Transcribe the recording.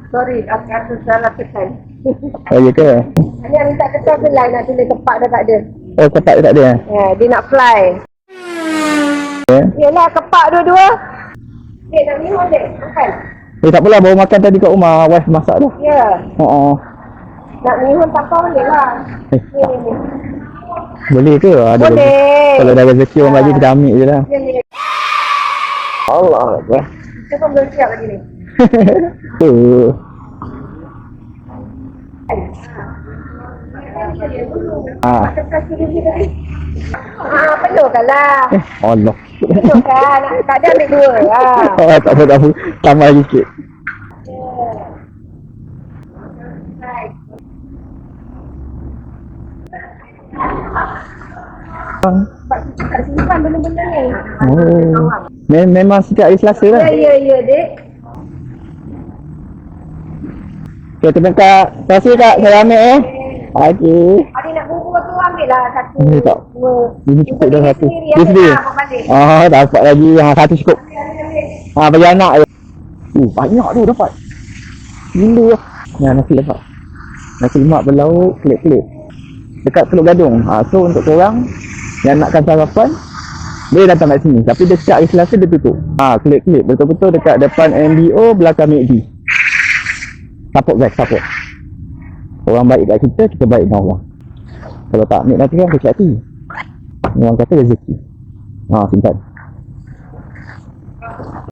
Sorry, aku salah kesan. Oh, ya ke? Ni yang minta kesan tu lain, nak tulis kepak dah tak ada. Oh, kepak dia tak ada? Ya, dia nak fly. Ya. Yelah, kepak dua-dua. Dek, nak minum dek? Makan? Tak apalah, baru makan tadi kat rumah. Wife masak dah. Ya. Oh. Nak minum tak apa boleh lah. Ni. Boleh ke? Ada Boleh. Kalau dah rezeki orang bagi, kita ambil je lah. Ni. Allah Akbar. Kita pun belum siap lagi ni. Tu. Penuhkan lah. Allah. Penuhkan. Tak ada ambil dua lah. Tak apa. Tambah sikit. Tak simpan benda-benda ni. Oh. Memang setiap hari Selasa lah. Ya, dek. Okay, terima kasih. Terima kasih kak. Saya ambil Okey. Adik nak bungkus tu ambil lah satu. Ini tak. Dua. Ini cukup dah satu. Dia Dia sendiri. Dapat lagi. Satu cukup. Bagi anak je. Banyak tu dapat. Gila lah. Nasi dapat. Nasi lemak berlauk, kelip-kelip. Dekat Teluk Gadung. So untuk korang yang nakkan sarapan, boleh datang kat sini. Tapi dia setiap hari Selasa dia tutup. Kelip-kelip. Betul-betul dekat depan MBO belakang McD. Support guys, support. Orang baik kat kita, kita baik dengan orang. Kalau tak ambil nanti kan kecil hati. Orang kata rezeki. Simpan.